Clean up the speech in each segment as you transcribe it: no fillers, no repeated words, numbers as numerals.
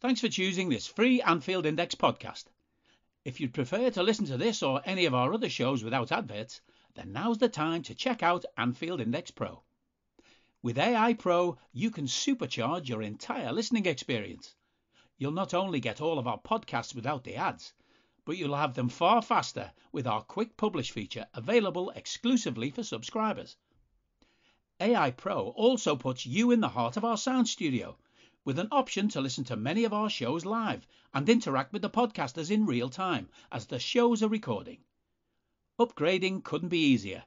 Thanks for choosing this free Anfield Index podcast. If you'd prefer to listen to this or any of our other shows without adverts, then now's the time to check out Anfield Index Pro. With AI Pro, you can supercharge your entire listening experience. You'll not only get all of our podcasts without the ads, but you'll have them far faster with our quick publish feature available exclusively for subscribers. AI Pro also puts you in the heart of our sound studio, with an option to listen to many of our shows live and interact with the podcasters in real time as the shows are recording. Upgrading couldn't be easier.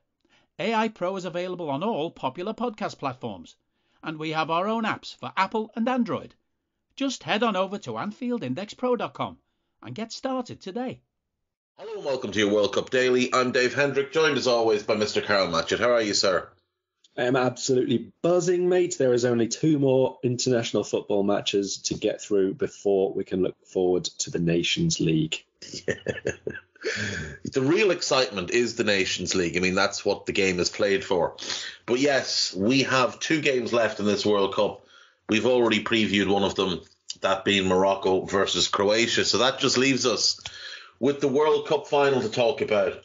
AI Pro is available on all popular podcast platforms, and we have our own apps for Apple and Android. Just head on over to AnfieldIndexPro.com and get started today. Hello and welcome to your World Cup Daily. I'm Dave Hendrick, joined as always by Mr. Karl Matchett. How are you, sir? I am absolutely buzzing, mate. There is only 2 more international football matches to get through before we can look forward to the Nations League. The real excitement is the Nations League. I mean, that's what the game is played for. But yes, we have 2 games left in this World Cup. We've already previewed one of them, that being Morocco versus Croatia. So that just leaves us with the World Cup final to talk about.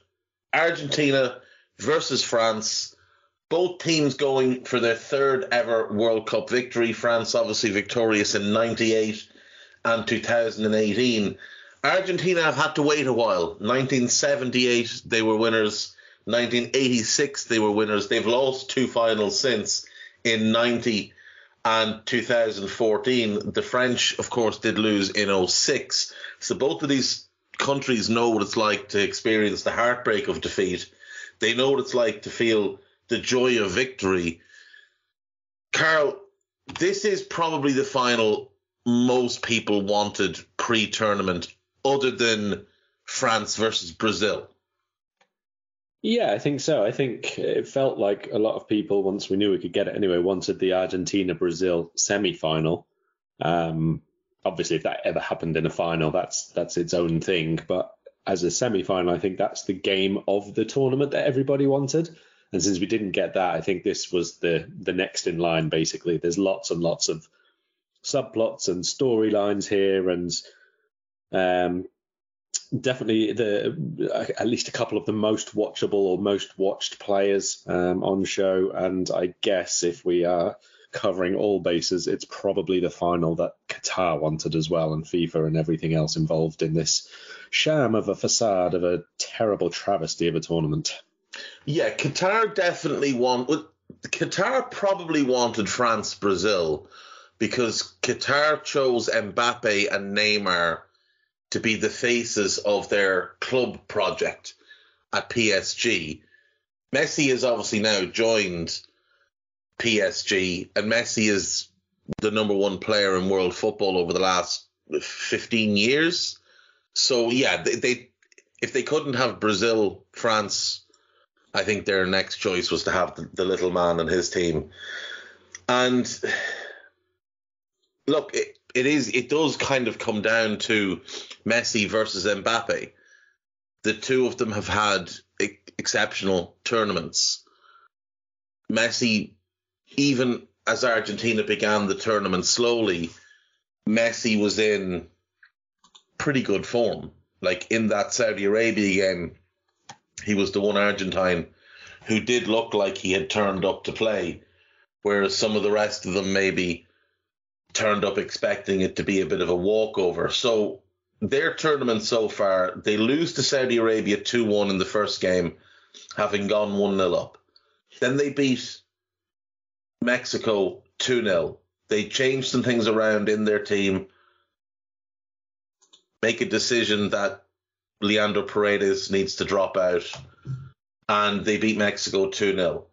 Argentina versus France. Both teams going for their 3rd ever World Cup victory. France obviously victorious in 98 and 2018. Argentina have had to wait a while. 1978 they were winners. 1986 they were winners. They've lost 2 finals since, in 90 and 2014. The French, of course, did lose in 06. So both of these countries know what it's like to experience the heartbreak of defeat. They know what it's like to feel the joy of victory. Karl, this is probably the final most people wanted pre-tournament, other than France versus Brazil. Yeah, I think so. I think it felt like a lot of people, once we knew we could get it anyway, wanted the Argentina-Brazil semi-final. Obviously, if that ever happened in a final, that's its own thing. But as a semi-final, I think that's the game of the tournament that everybody wanted. And since we didn't get that, I think this was the next in line, basically. There's lots and lots of subplots and storylines here, and definitely at least a couple of the most watchable or most watched players on show. And I guess if we are covering all bases, it's probably the final that Qatar wanted as well, and FIFA and everything else involved in this sham of a facade of a terrible travesty of a tournament. Yeah, Qatar probably wanted France-Brazil because Qatar chose Mbappe and Neymar to be the faces of their club project at PSG. Messi has obviously now joined PSG, and Messi is the number 1 player in world football over the last 15 years. So, yeah, they if they couldn't have Brazil, France, I think their next choice was to have the little man and his team. And look, it does kind of come down to Messi versus Mbappe. The two of them have had exceptional tournaments. Messi, even as Argentina began the tournament slowly, Messi was in pretty good form. Like in that Saudi Arabia game, he was the one Argentine who did look like he had turned up to play, whereas some of the rest of them maybe turned up expecting it to be a bit of a walkover. So their tournament so far, they lose to Saudi Arabia 2-1 in the first game, having gone 1-0 up. Then they beat Mexico 2-0. They changed some things around in their team, make a decision that Leandro Paredes needs to drop out, and they beat Mexico 2-0.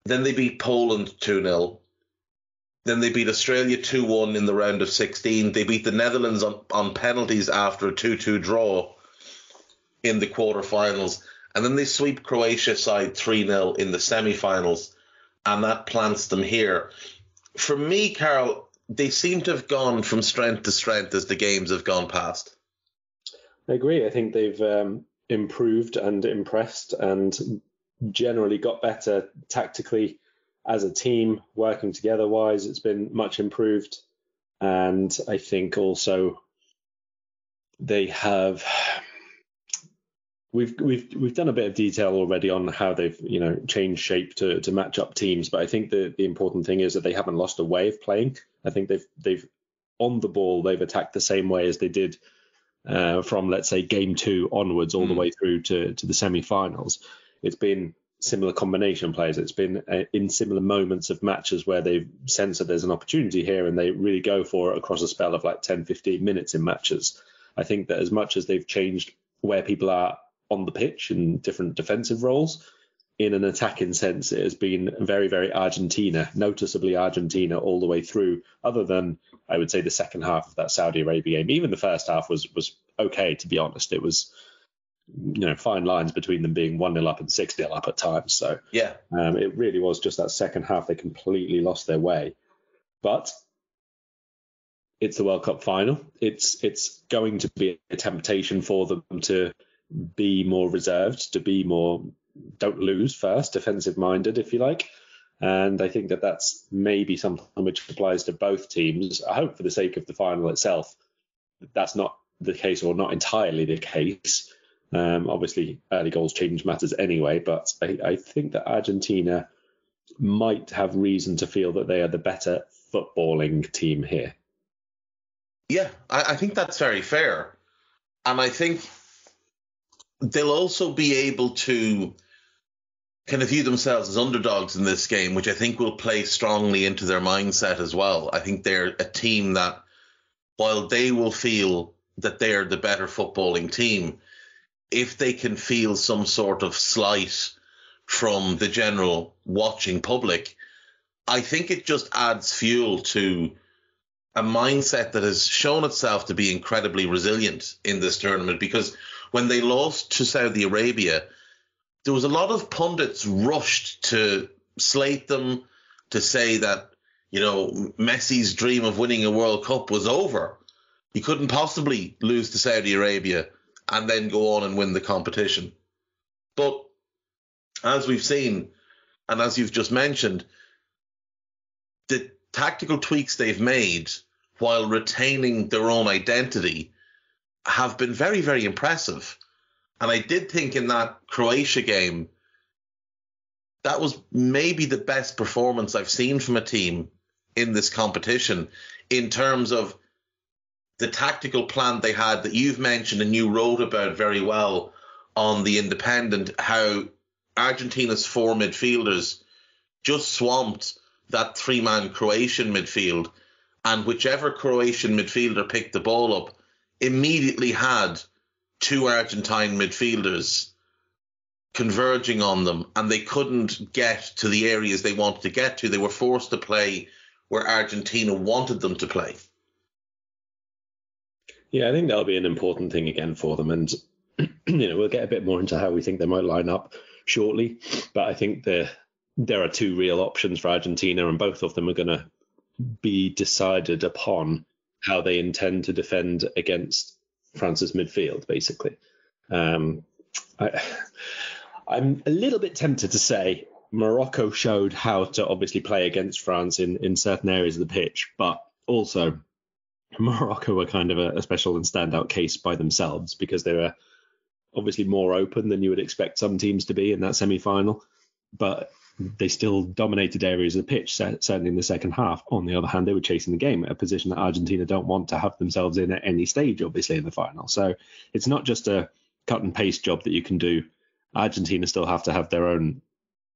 Then they beat Poland 2-0. Then they beat Australia 2-1 in the round of 16. They beat the Netherlands on penalties after a 2-2 draw in the quarterfinals. And then they sweep Croatia side 3-0 in the semi-finals, and that plants them here. For me, Karl, they seem to have gone from strength to strength as the games have gone past. I agree. I think they've improved and impressed and generally got better tactically as a team, working together wise. It's been much improved. And I think also they have. We've done a bit of detail already on how they've changed shape to match up teams, but I think the important thing is that they haven't lost a way of playing. I think they've on the ball they've attacked the same way as they did from, let's say, game 2 onwards all the way through to the semi-finals. It's been similar combination plays. It's been in similar moments of matches where they've sensed that there's an opportunity here and they really go for it across a spell of like 10-15 minutes in matches. I think that as much as they've changed where people are on the pitch in different defensive roles, in an attacking sense, it has been very, very Argentina, noticeably Argentina all the way through, other than, I would say, the second half of that Saudi Arabia game. Even the first half was okay, to be honest. It was, fine lines between them being 1-0 up and 6-0 up at times. So yeah, it really was just that second half they completely lost their way. But it's the World Cup final. It's going to be a temptation for them to be more reserved, to be more don't lose first, defensive minded, if you like. And I think that that's maybe something which applies to both teams. I hope for the sake of the final itself, that's not the case, or not entirely the case. Obviously, early goals change matters anyway, but I think that Argentina might have reason to feel that they are the better footballing team here. Yeah, I think that's very fair. And I think they'll also be able to kind of view themselves as underdogs in this game, which I think will play strongly into their mindset as well. I think they're a team that, while they will feel that they're the better footballing team, if they can feel some sort of slight from the general watching public, I think it just adds fuel to a mindset that has shown itself to be incredibly resilient in this tournament. Because when they lost to Saudi Arabia, there was a lot of pundits rushed to slate them, to say that, Messi's dream of winning a World Cup was over. He couldn't possibly lose to Saudi Arabia and then go on and win the competition. But as we've seen, and as you've just mentioned, the tactical tweaks they've made while retaining their own identity have been very, very impressive. And I did think in that Croatia game, that was maybe the best performance I've seen from a team in this competition, in terms of the tactical plan they had that you've mentioned and you wrote about very well on The Independent, how Argentina's 4 midfielders just swamped that 3-man Croatian midfield, and whichever Croatian midfielder picked the ball up immediately had 2 Argentine midfielders converging on them, and they couldn't get to the areas they wanted to get to. They were forced to play where Argentina wanted them to play. Yeah, I think that'll be an important thing again for them. And, we'll get a bit more into how we think they might line up shortly. But I think there are 2 real options for Argentina, and both of them are going to be decided upon how they intend to defend against France's midfield, basically. I'm a little bit tempted to say Morocco showed how to obviously play against France in certain areas of the pitch, but also Morocco were kind of a special and standout case by themselves, because they were obviously more open than you would expect some teams to be in that semi-final, but they still dominated areas of the pitch, certainly in the second half. On the other hand, they were chasing the game, a position that Argentina don't want to have themselves in at any stage, obviously, in the final. So it's not just a cut and paste job that you can do. Argentina still have to have their own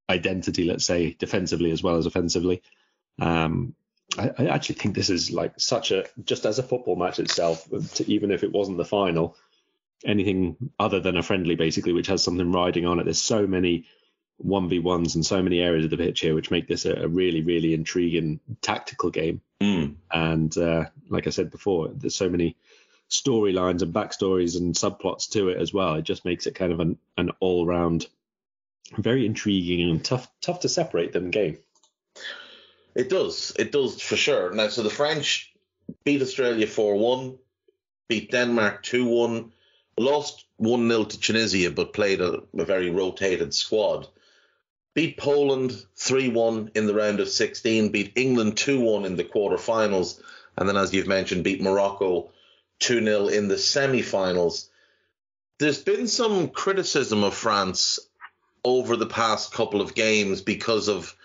identity, let's say, defensively as well as offensively. I actually think this is like just as a football match itself, even if it wasn't the final, anything other than a friendly, basically, which has something riding on it. There's so many 1v1s and so many areas of the pitch here, which make this a really, really intriguing tactical game. And like I said before, there's so many storylines and backstories and subplots to it as well. It just makes it kind of an all-round, very intriguing and tough to separate them game. It does for sure. Now, so the French beat Australia 4-1, beat Denmark 2-1, lost 1-0 to Tunisia, but played a very rotated squad. Beat Poland 3-1 in the round of 16, beat England 2-1 in the quarterfinals, and then, as you've mentioned, beat Morocco 2-0 in the semi-finals. There's been some criticism of France over the past couple of games because of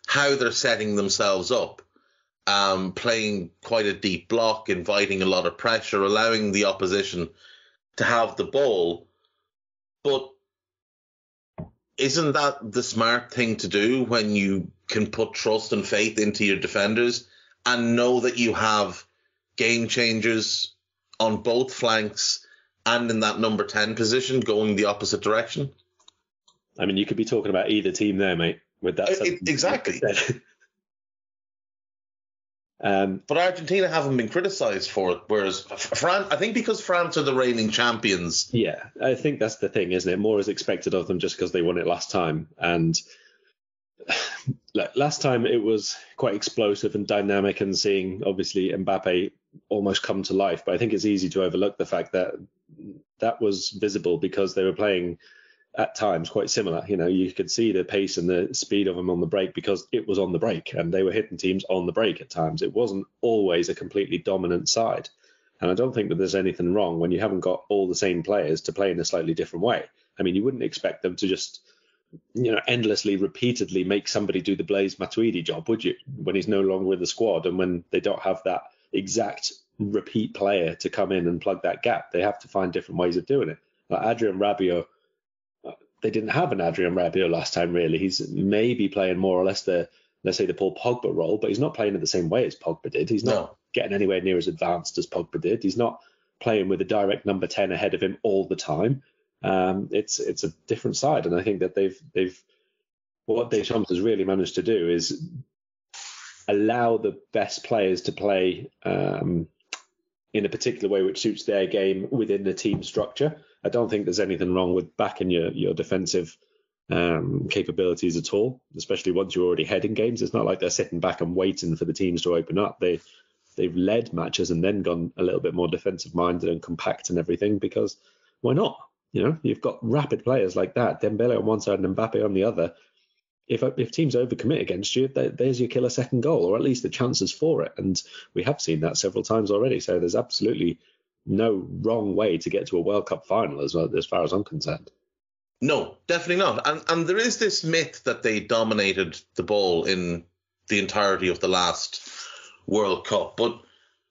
how they're setting themselves up, playing quite a deep block, inviting a lot of pressure, allowing the opposition to have the ball. But isn't that the smart thing to do when you can put trust and faith into your defenders and know that you have game changers on both flanks and in that number 10 position going the opposite direction? I mean, you could be talking about either team there, mate, with that. Exactly. But Argentina haven't been criticised for it, whereas France, I think because France are the reigning champions. Yeah, I think that's the thing, isn't it? More is expected of them just because they won it last time. And last time it was quite explosive and dynamic, and seeing, obviously, Mbappe almost come to life. But I think it's easy to overlook the fact that that was visible because they were playing at times quite similar. You know, you could see the pace and the speed of them on the break because it was on the break, and they were hitting teams on the break at times. It wasn't always a completely dominant side. And I don't think that there's anything wrong when you haven't got all the same players to play in a slightly different way. I mean, you wouldn't expect them to just, endlessly, repeatedly make somebody do the Blaise Matuidi job, would you, when he's no longer with the squad and when they don't have that exact repeat player to come in and plug that gap? They have to find different ways of doing it. Like Adrien Rabiot, they didn't have an Adrien Rabiot last time, really. He's maybe playing more or less the Paul Pogba role, but he's not playing it the same way as Pogba did. He's not getting anywhere near as advanced as Pogba did. He's not playing with a direct number 10 ahead of him all the time. It's a different side, and I think that what Deschamps has really managed to do is allow the best players to play in a particular way which suits their game within the team structure. I don't think there's anything wrong with backing your defensive capabilities at all, especially once you're already heading games. It's not like they're sitting back and waiting for the teams to open up. They've led matches and then gone a little bit more defensive minded and compact and everything, because why not? You've got rapid players like that, Dembele on one side and Mbappe on the other. If teams overcommit against you, there's your killer second goal, or at least the chances for it. And we have seen that several times already. So there's absolutely no wrong way to get to a World Cup final as far as I'm concerned. No, definitely not. And there is this myth that they dominated the ball in the entirety of the last World Cup. But,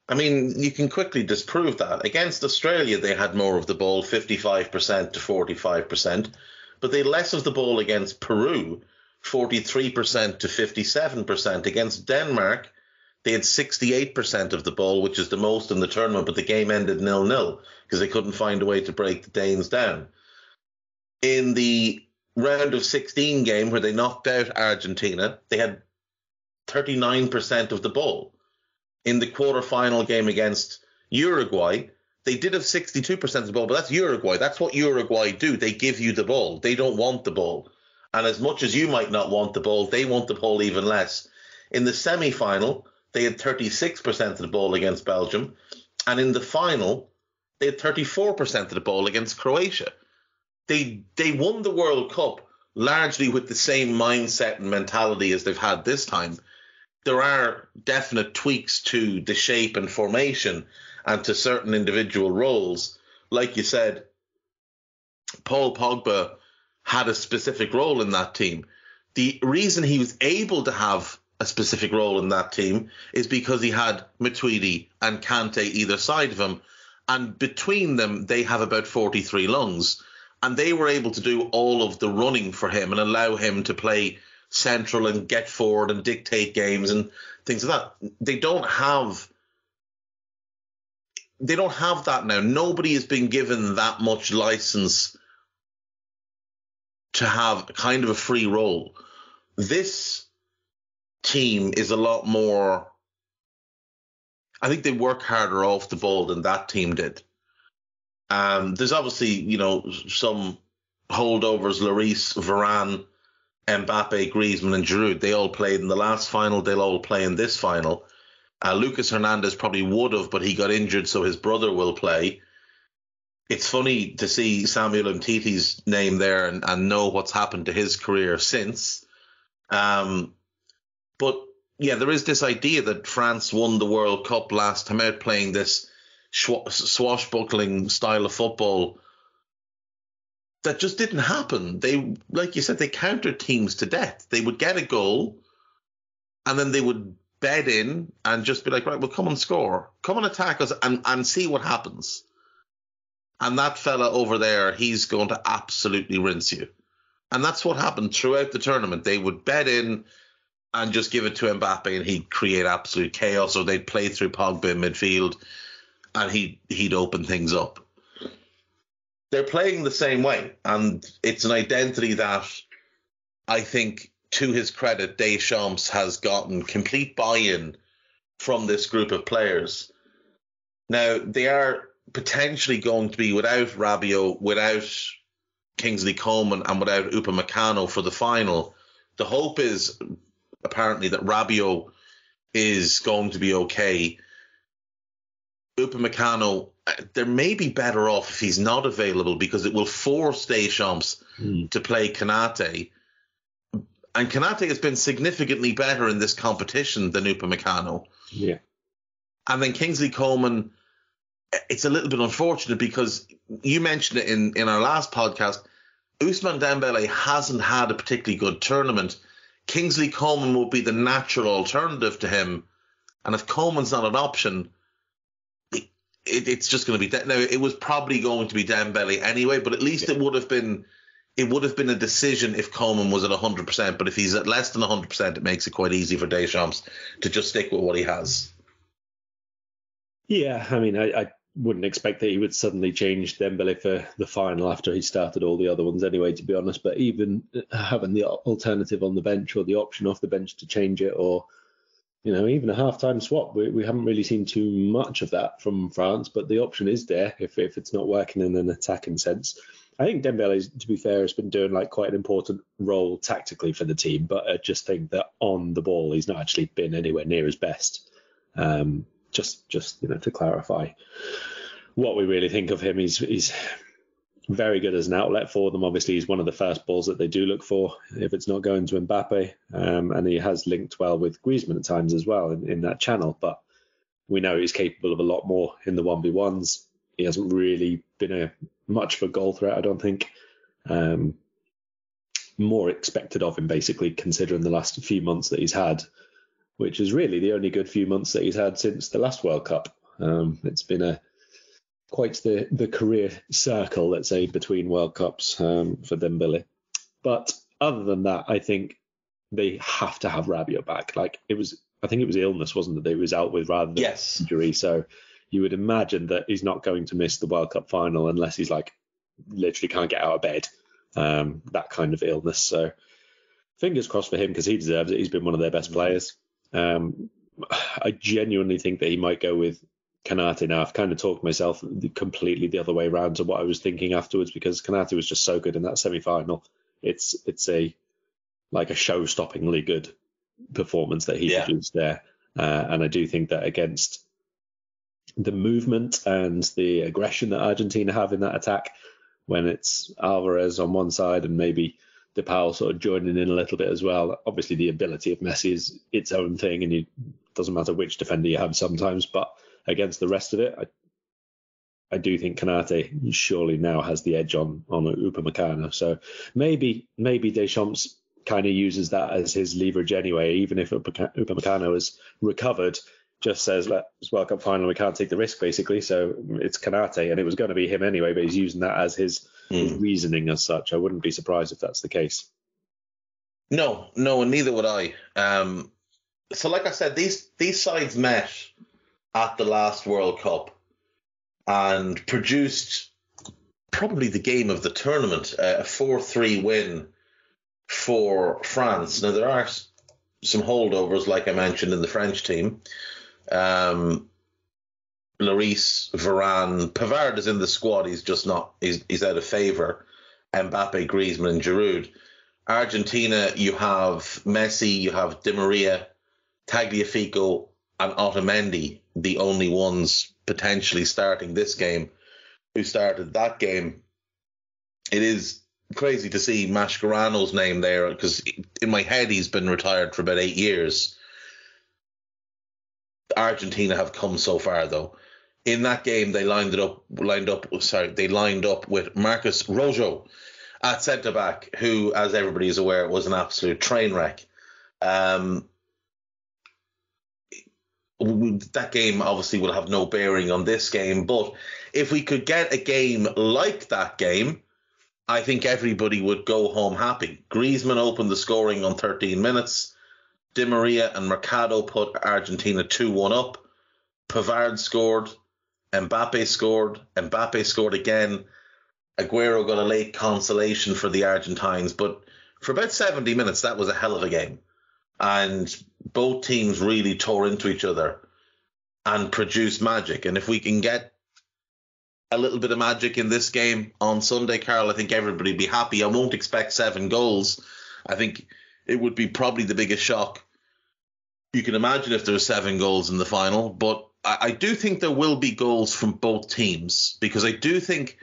I mean, you can quickly disprove that. Against Australia, they had more of the ball, 55% to 45%. But they had less of the ball against Peru, 43% to 57%. Against Denmark, they had 68% of the ball, which is the most in the tournament, but the game ended 0-0 because they couldn't find a way to break the Danes down. In the round of 16 game where they knocked out Argentina, they had 39% of the ball. In the quarter-final game against Uruguay, they did have 62% of the ball, but that's Uruguay. That's what Uruguay do. They give you the ball. They don't want the ball. And as much as you might not want the ball, they want the ball even less. In the semi-final, they had 36% of the ball against Belgium. And in the final, they had 34% of the ball against Croatia. They won the World Cup largely with the same mindset and mentality as they've had this time. There are definite tweaks to the shape and formation and to certain individual roles. Like you said, Paul Pogba had a specific role in that team. The reason he was able to have a specific role in that team is because he had Matuidi and Konate either side of him, and between them they have about 43 lungs, and they were able to do all of the running for him and allow him to play central and get forward and dictate games and things like that. They don't have that now. Nobody has been given that much license to have kind of a free role. This team is a lot more, I think they work harder off the ball than that team did. There's obviously, some holdovers, Lloris, Varane, Mbappe, Griezmann and Giroud. They all played in the last final. They'll all play in this final. Lucas Hernandez probably would have, but he got injured, so his brother will play. It's funny to see Samuel Umtiti's name there and know what's happened to his career since. But, there is this idea that France won the World Cup last time out playing this swashbuckling style of football that just didn't happen. They, like you said, they countered teams to death. They would get a goal and then they would bed in and just be like, right, well, come and score. Come and attack us and see what happens. And that fella over there, he's going to absolutely rinse you. And that's what happened throughout the tournament. They would bed in and just give it to Mbappe and he'd create absolute chaos, or they'd play through Pogba in midfield and he'd open things up. They're playing the same way, and it's an identity that I think, to his credit, Deschamps has gotten complete buy-in from this group of players. Now, they are potentially going to be without Rabiot, without Kingsley Coman, and without Upamecano for the final. The hope is apparently that Rabiot is going to be okay. Upamecano, they may be better off if he's not available, because it will force Deschamps to play Konate. And Konate has been significantly better in this competition than Upamecano. Yeah. And then Kingsley Coman, it's a little bit unfortunate because you mentioned it in our last podcast, Ousmane Dembele hasn't had a particularly good tournament. Kingsley Coman will be the natural alternative to him. And if Coman's not an option, it's just going to be now. It was probably going to be Dembele anyway, but at least it would have been a decision if Coman was at 100%. But if he's at less than 100%, it makes it quite easy for Deschamps to just stick with what he has. Yeah, I mean, I wouldn't expect that he would suddenly change Dembele for the final after he started all the other ones anyway, to be honest. But even having the alternative on the bench, or the option off the bench to change it, or even a half-time swap. We haven't really seen too much of that from France, but the option is there if it's not working in an attacking sense. I think Dembele, to be fair, has been doing quite an important role tactically for the team, but I just think that on the ball, he's not actually been anywhere near his best. Just to clarify what we really think of him, he's very good as an outlet for them. Obviously, he's one of the first balls that they do look for if it's not going to Mbappe. And he has linked well with Griezmann at times as well in that channel. But we know he's capable of a lot more in the 1v1s. He hasn't really been much of a goal threat, I don't think. More expected of him, basically, considering the last few months that he's had, which is really the only good few months that he's had since the last World Cup. It's been quite the career circle, let's say, between World Cups for Dembele. But other than that, I think they have to have Rabiot back. I think it was illness, wasn't it, that he was out with rather than injury. So you would imagine that he's not going to miss the World Cup final unless he's literally can't get out of bed. That kind of illness. So fingers crossed for him, because he deserves it. He's been one of their best players. I genuinely think that he might go with Konate now. I've kind of talked myself completely the other way around to what I was thinking afterwards, because Konate was just so good in that semi-final. It's a show-stoppingly good performance that he produced there. And I do think that against the movement and the aggression that Argentina have in that attack, when it's Alvarez on one side and maybe De Paul sort of joining in a little bit as well. Obviously, the ability of Messi is its own thing, and it doesn't matter which defender you have sometimes. But against the rest of it, I do think Konate surely now has the edge on Upamecano. So maybe Deschamps kind of uses that as his leverage anyway, even if Upamecano has recovered. Just says, let's World Cup final, we can't take the risk, basically. So it's Konate, and it was going to be him anyway, but he's using that as his reasoning as such. I wouldn't be surprised if that's the case. No, and neither would I. So like I said, these sides met at the last World Cup and produced probably the game of the tournament, a 4-3 win for France. Now, there are some holdovers, like I mentioned, in the French team. Lloris, Varane, Pavard is in the squad. He's just not. He's out of favour. Mbappe, Griezmann, and Giroud. Argentina, you have Messi, you have Di Maria, Tagliafico, and Otamendi, the only ones potentially starting this game, who started that game. It is crazy to see Mascherano's name there, because in my head he's been retired for about 8 years. Argentina have come so far, though. In that game, they lined up with Marcus Rojo at centre back, who, as everybody is aware, was an absolute train wreck. That game obviously will have no bearing on this game, but if we could get a game like that game, I think everybody would go home happy. Griezmann opened the scoring on 13 minutes. Di Maria and Mercado put Argentina 2-1 up. Pavard scored. Mbappe scored again. Aguero got a late consolation for the Argentines, but for about 70 minutes, that was a hell of a game. And both teams really tore into each other and produced magic. And if we can get a little bit of magic in this game on Sunday, Karl, I think everybody will be happy. I won't expect 7 goals. I think it would be probably the biggest shock you can imagine if there were 7 goals in the final. But I do think there will be goals from both teams, because I do think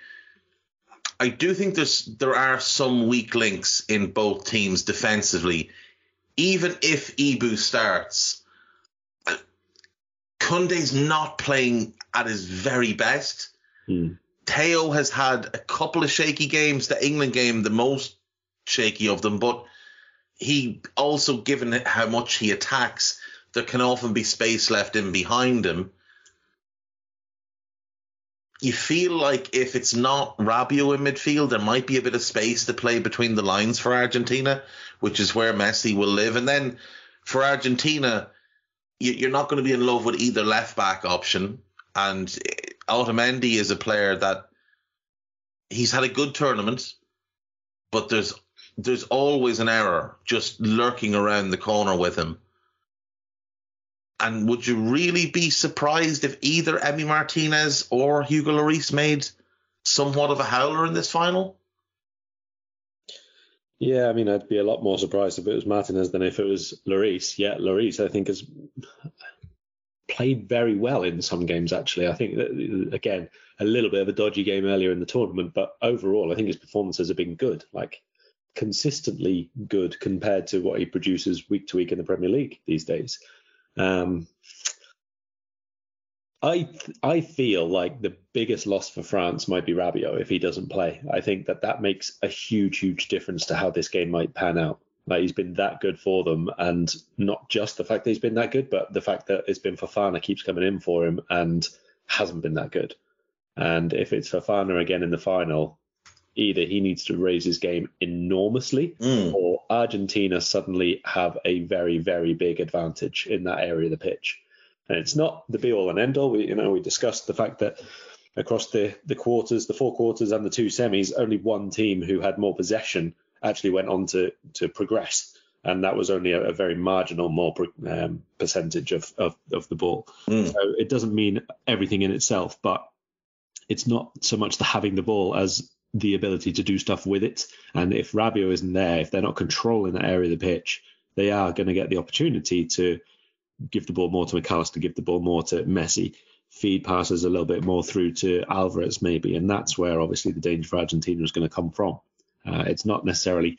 there are some weak links in both teams defensively. Even if Ibu starts, Koundé's not playing at his very best. Theo has had a couple of shaky games. The England game, the most shaky of them, but he also, given how much he attacks, there can often be space left in behind him. You feel like if it's not Rabiot in midfield, there might be a bit of space to play between the lines for Argentina, which is where Messi will live. And then for Argentina, you're not going to be in love with either left-back option. And Otamendi is a player that he's had a good tournament, but there's always an error just lurking around the corner with him. And would you really be surprised if either Emi Martinez or Hugo Lloris made somewhat of a howler in this final? Yeah, I mean, I'd be a lot more surprised if it was Martinez than if it was Lloris. Yeah, Lloris, I think, has played very well in some games, actually. I think that, again, a little bit of a dodgy game earlier in the tournament, but overall, I think his performances have been good, like consistently good compared to what he produces week to week in the Premier League these days. I feel like the biggest loss for France might be Rabiot if he doesn't play. I think that makes a huge difference to how this game might pan out. Like, he's been that good for them, and not just the fact that he's been that good, but the fact that it's been Fofana keeps coming in for him and hasn't been that good. And if it's Fofana again in the final, either he needs to raise his game enormously, or Argentina suddenly have a very, very big advantage in that area of the pitch. And it's not the be all and end all. We discussed the fact that across the quarters, the 4 quarters and the 2 semis, only one team who had more possession actually went on to progress. And that was only a very marginal more percentage of the ball. So it doesn't mean everything in itself, but it's not so much the having the ball as the ability to do stuff with it. And if Rabiot isn't there, if they're not controlling that area of the pitch, they are going to get the opportunity to give the ball more to McAllister, give the ball more to Messi, feed passes a little bit more through to Alvarez maybe. And that's where obviously the danger for Argentina is going to come from. It's not necessarily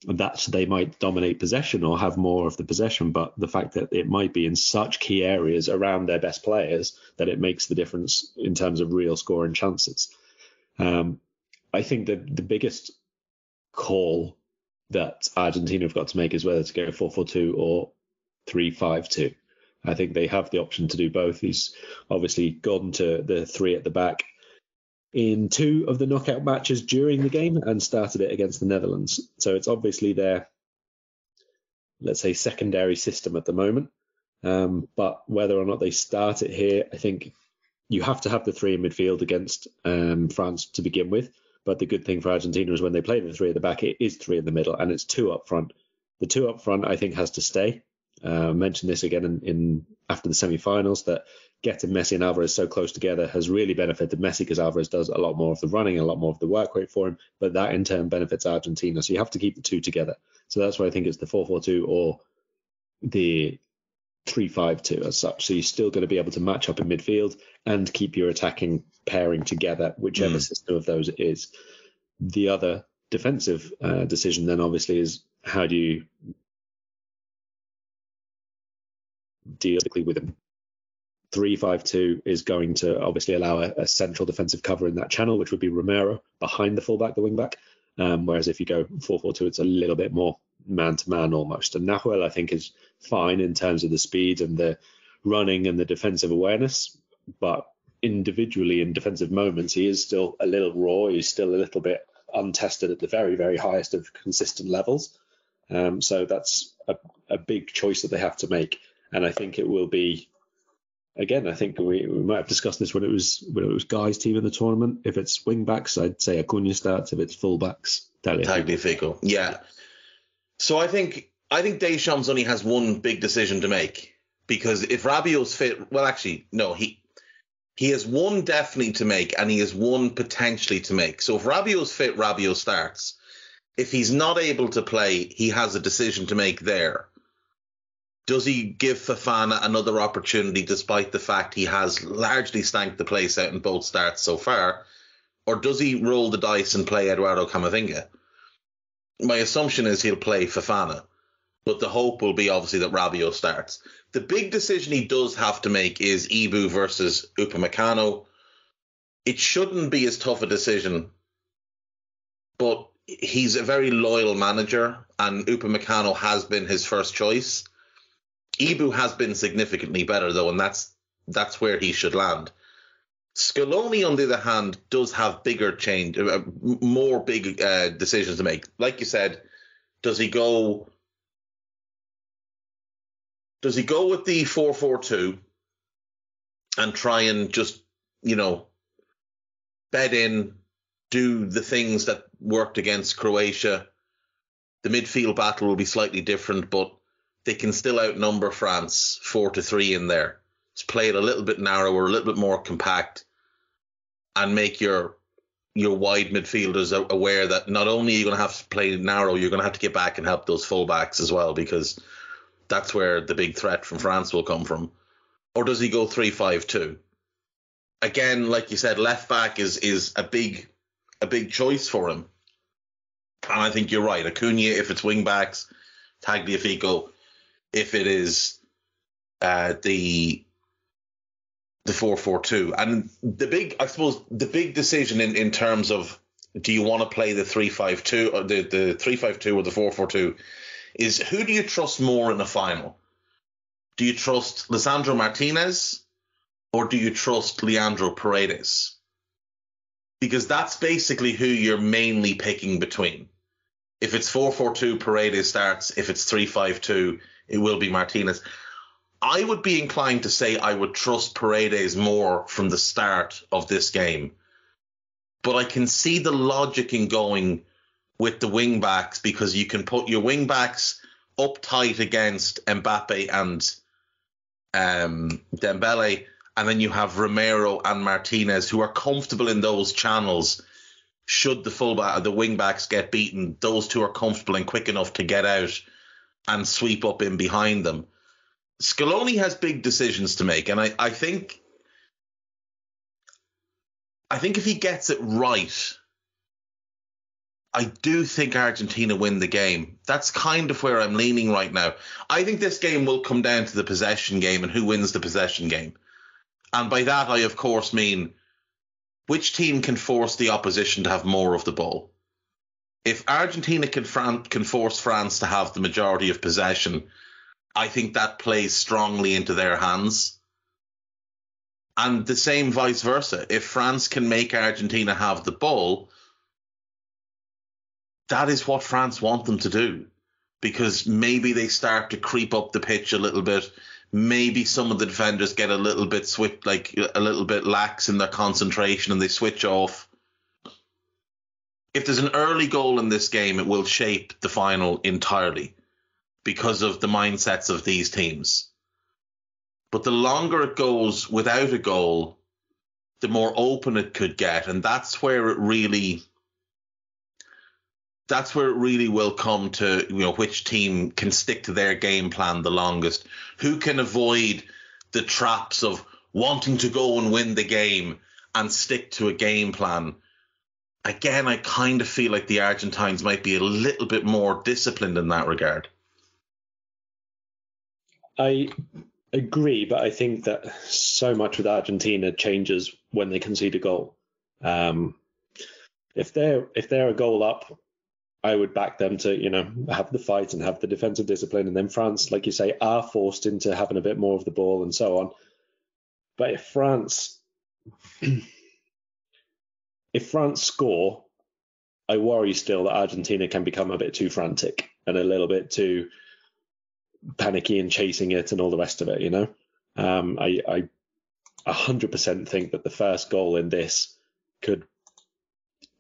that they might dominate possession or have more of the possession, but the fact that it might be in such key areas around their best players that it makes the difference in terms of real scoring chances. I think that the biggest call that Argentina have got to make is whether to go 4-4-2 or 3-5-2. I think they have the option to do both. He's obviously gone to the 3 at the back in 2 of the knockout matches during the game and started it against the Netherlands. So it's obviously their, let's say, secondary system at the moment. But whether or not they start it here, I think you have to have the 3 in midfield against France to begin with. But the good thing for Argentina is when they play the 3 at the back, it is 3 in the middle and it's 2 up front. The 2 up front, I think, has to stay. I mentioned this again in after the semi-finals, that getting Messi and Alvarez so close together has really benefited Messi because Alvarez does a lot more of the running, a lot more of the work rate for him, but that in turn benefits Argentina. So you have to keep the 2 together. So that's why I think it's the 4-4-2 or the 3-5-2 as such. So you're still going to be able to match up in midfield and keep your attacking pairing together, whichever system of those it is. The other defensive decision then obviously is how do you deal with 3-5-2 is going to obviously allow a central defensive cover in that channel, which would be Romero behind the fullback, the wingback. Whereas if you go 4-4-2, it's a little bit more man-to-man almost. And Nahuel, I think, is fine in terms of the speed and the running and the defensive awareness. But individually in defensive moments, he is still a little raw. He's still a little bit untested at the very, very highest of consistent levels. So that's a big choice that they have to make. And I think it will be, again, I think we might have discussed this when it was Guy's team in the tournament. If it's wing backs, I'd say Acuna starts. If it's full backs, Tagliafico. Yeah. So I think Deschamps only has one big decision to make, because if Rabiot's fit, well, actually, no, he has one definitely to make, and he has one potentially to make. So if Rabiot's fit, Rabiot starts. If he's not able to play, he has a decision to make there. Does he give Fofana another opportunity despite the fact he has largely stanked the place out in both starts so far? Or does he roll the dice and play Eduardo Camavinga? My assumption is he'll play Fofana, but the hope will be obviously that Rabiot starts. The big decision he does have to make is Ibu versus Upamecano. It shouldn't be as tough a decision, but he's a very loyal manager, and Upamecano has been his first choice. Ibu has been significantly better, though, and that's where he should land. Scaloni, on the other hand, does have more big decisions to make. Like you said, does he go with the 4-4-2 and try and just, bed in, do the things that worked against Croatia? The midfield battle will be slightly different, but they can still outnumber France 4-3 in there. Just play it a little bit narrower, a little bit more compact, and make your wide midfielders aware that not only are you going to have to play narrow, you're going to have to get back and help those fullbacks as well, because that's where the big threat from France will come from. Or does he go 3-5-2? Again, like you said, left back is a big choice for him. And I think you're right. Acuna, if it's wing backs, Tagliafico, if it is the 4-4-2. And the big decision in terms of, do you want to play the 3-5-2 or the 3-5-2 or the 4-4-2 is, who do you trust more in the final? Do you trust Lisandro Martinez or do you trust Leandro Paredes? Because that's basically who you're mainly picking between. If it's 4-4-2, Paredes starts. If it's 3-5-2, it will be Martinez. I would be inclined to say I would trust Paredes more from the start of this game. But I can see the logic in going with the wing backs, because you can put your wing backs up tight against Mbappe and Dembele, and then you have Romero and Martinez who are comfortable in those channels. Should the wing backs get beaten, those two are comfortable and quick enough to get out and sweep up in behind them. Scaloni has big decisions to make, and I think if he gets it right, I do think Argentina win the game. That's kind of where I'm leaning right now. I think this game will come down to the possession game and who wins the possession game. And by that, I of course mean which team can force the opposition to have more of the ball. If Argentina can force France to have the majority of possession, I think that plays strongly into their hands. And the same vice versa. If France can make Argentina have the ball, that is what France want them to do. Because maybe they start to creep up the pitch a little bit. Maybe some of the defenders get a little bit lax in their concentration and they switch off. If there's an early goal in this game, it will shape the final entirely because of the mindsets of these teams. But the longer it goes without a goal, the more open it could get. And that's where it really will come to, which team can stick to their game plan the longest, who can avoid the traps of wanting to go and win the game and stick to a game plan. Again, I kind of feel like the Argentines might be a little bit more disciplined in that regard. I agree, but I think that so much with Argentina changes when they concede a goal. If they're a goal up, I would back them to, have the fight and have the defensive discipline. And then France, like you say, are forced into having a bit more of the ball and so on. But if France score, I worry still that Argentina can become a bit too frantic and a little bit too panicky and chasing it and all the rest of it, I 100% think that the first goal in this could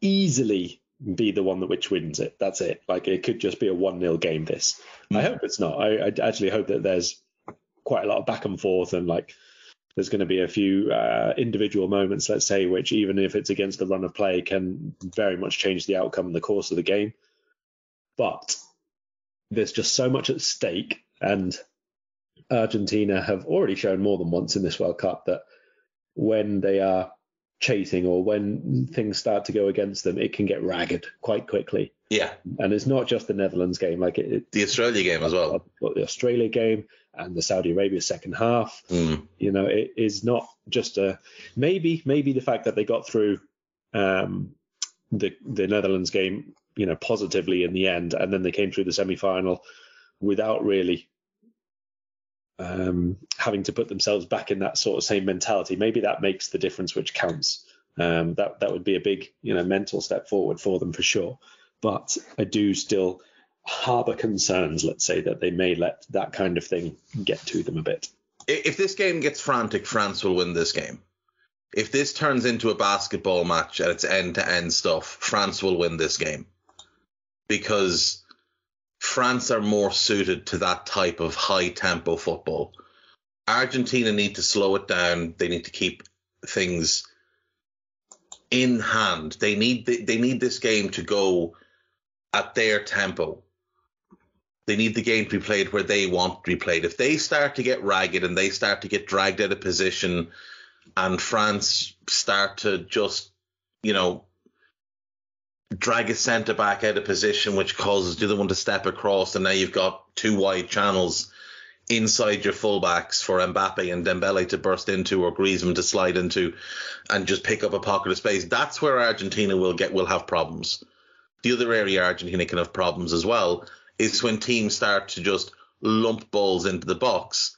easily be the one which wins it. That's it. Like, it could just be a 1-0 game, this. I hope it's not. I actually hope that there's quite a lot of back and forth, and there's going to be a few individual moments, let's say, which, even if it's against the run of play, can very much change the outcome in the course of the game. But there's just so much at stake, and Argentina have already shown more than once in this World Cup that when they are chasing or when things start to go against them, it can get ragged quite quickly. Yeah. And it's not just the Netherlands game, the Australia game as well. The Australia game and the Saudi Arabia second half. It is not just maybe the fact that they got through the Netherlands game, positively in the end, and then they came through the semi-final without really having to put themselves back in that sort of same mentality. Maybe that makes the difference, which counts. That would be a big, mental step forward for them for sure. But I do still harbour concerns, let's say, that they may let that kind of thing get to them a bit. If this game gets frantic, France will win this game. If this turns into a basketball match and it's end-to-end stuff, France will win this game. Because France are more suited to that type of high-tempo football. Argentina need to slow it down. They need to keep things in hand. They need this game to go at their tempo. They need the game to be played where they want to be played. If they start to get ragged and they start to get dragged out of position, and France start to just, drag a centre-back out of position, which causes the other one to step across, and now you've got two wide channels inside your fullbacks for Mbappe and Dembele to burst into, or Griezmann to slide into and just pick up a pocket of space. That's where Argentina will have problems. The other area Argentina can have problems as well is when teams start to just lump balls into the box.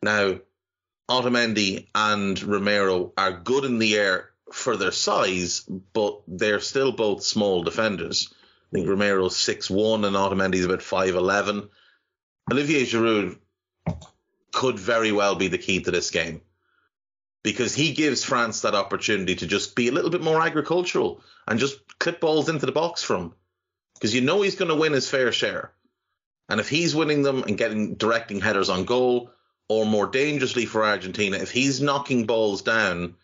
Now, Otamendi and Romero are good in the air for their size, but they're still both small defenders. I think Romero's 6'1" and Otamendi's about 5'11". Olivier Giroud could very well be the key to this game, because he gives France that opportunity to just be a little bit more agricultural and just clip balls into the box for him, because he's going to win his fair share. And if he's winning them and directing headers on goal, or more dangerously for Argentina, if he's knocking balls down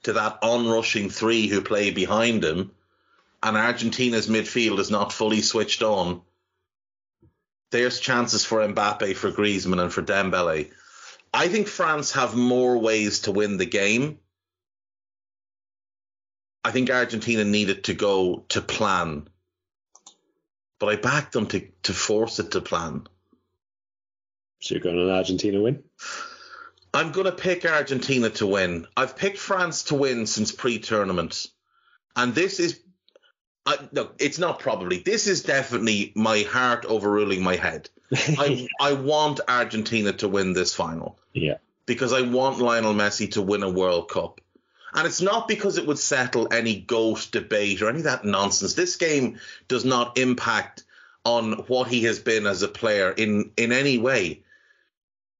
to that onrushing three who play behind him, and Argentina's midfield is not fully switched on, there's chances for Mbappe, for Griezmann, and for Dembele. I think France have more ways to win the game. I think Argentina needed to go to plan, but I backed them to force it to plan. So you're going on Argentina win? I'm going to pick Argentina to win. I've picked France to win since pre-tournament. And this is... no, it's not probably. This is definitely my heart overruling my head. I want Argentina to win this final. Yeah. Because I want Lionel Messi to win a World Cup. And it's not because it would settle any GOAT debate or any of that nonsense. This game does not impact on what he has been as a player in any way.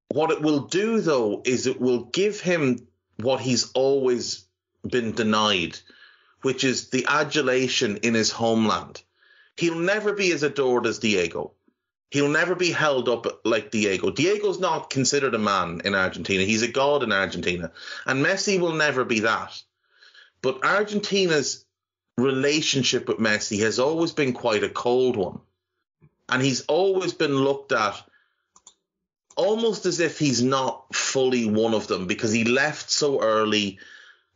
What it will do, though, is it will give him what he's always been denied, which is the adulation in his homeland. He'll never be as adored as Diego. He'll never be held up like Diego. Diego's not considered a man in Argentina. He's a god in Argentina. And Messi will never be that. But Argentina's relationship with Messi has always been quite a cold one. And he's always been looked at almost as if he's not fully one of them, because he left so early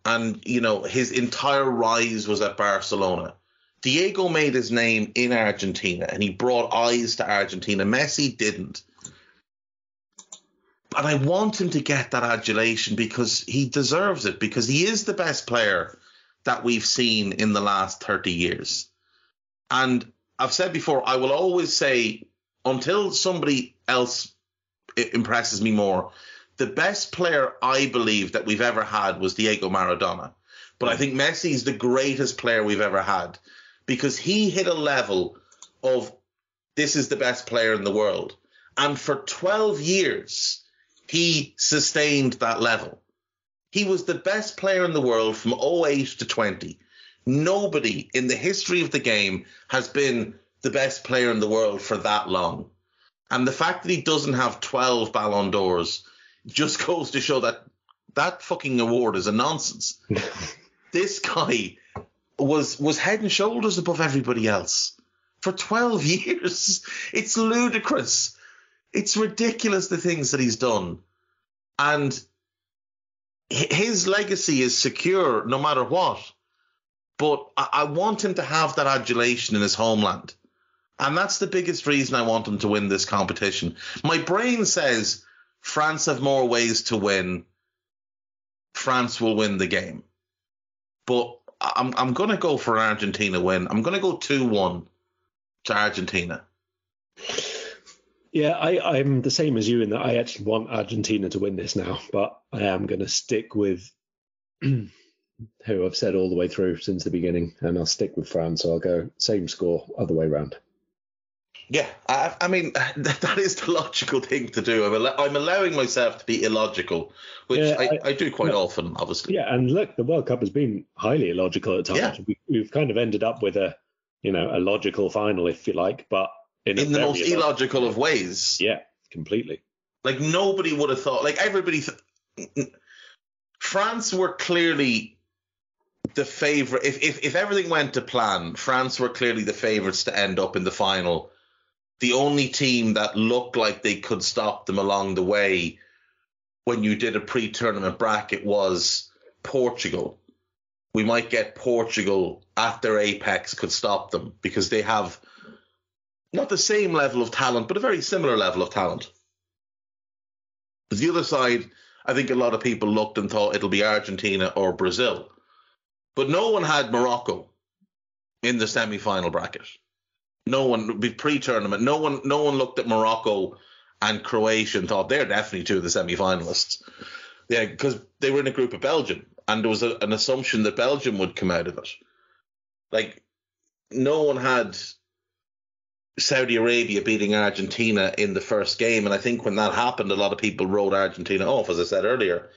and, his entire rise was at Barcelona. Diego made his name in Argentina and he brought eyes to Argentina. Messi didn't. And I want him to get that adulation because he deserves it, because he is the best player that we've seen in the last 30 years. And I've said before, I will always say, until somebody else impresses me more, the best player I believe that we've ever had was Diego Maradona. But I think Messi is the greatest player we've ever had, because he hit a level of, this is the best player in the world. And for 12 years, he sustained that level. He was the best player in the world from 08 to 20. Nobody in the history of the game has been the best player in the world for that long. And the fact that he doesn't have 12 Ballon d'Ors just goes to show that that fucking award is a nonsense. This guy was head and shoulders above everybody else for 12 years. It's ludicrous. It's ridiculous, the things that he's done. And his legacy is secure no matter what. But I want him to have that adulation in his homeland. And that's the biggest reason I want him to win this competition. My brain says France have more ways to win. France will win the game. But I'm going to go for an Argentina win. I'm going to go 2-1 to Argentina. Yeah, I'm the same as you in that I actually want Argentina to win this now, but I am going to stick with who I've said all the way through since the beginning, and I'll stick with France. So I'll go same score, other way round. Yeah, I mean, that is the logical thing to do. I'm allowing myself to be illogical, which I do quite often, obviously. Yeah, and look, the World Cup has been highly illogical at times. Yeah. We've kind of ended up with a logical final, if you like, but in the most illogical of ways. Yeah, completely. Like, nobody would have thought, like, everybody, France were clearly the favourite. If everything went to plan, France were clearly the favourites to end up in the final. The only team that looked like they could stop them along the way when you did a pre-tournament bracket was Portugal. We might get Portugal at their apex could stop them, because they have not the same level of talent, but a very similar level of talent. But the other side, I think a lot of people looked and thought it'll be Argentina or Brazil. But no one had Morocco in the semi-final bracket. No one, pre-tournament, no one looked at Morocco and Croatia and thought they're definitely two of the semi-finalists. Yeah, because they were in a group of Belgium, and there was an assumption that Belgium would come out of it. Like, no one had Saudi Arabia beating Argentina in the first game, and I think when that happened, a lot of people wrote Argentina off, as I said earlier.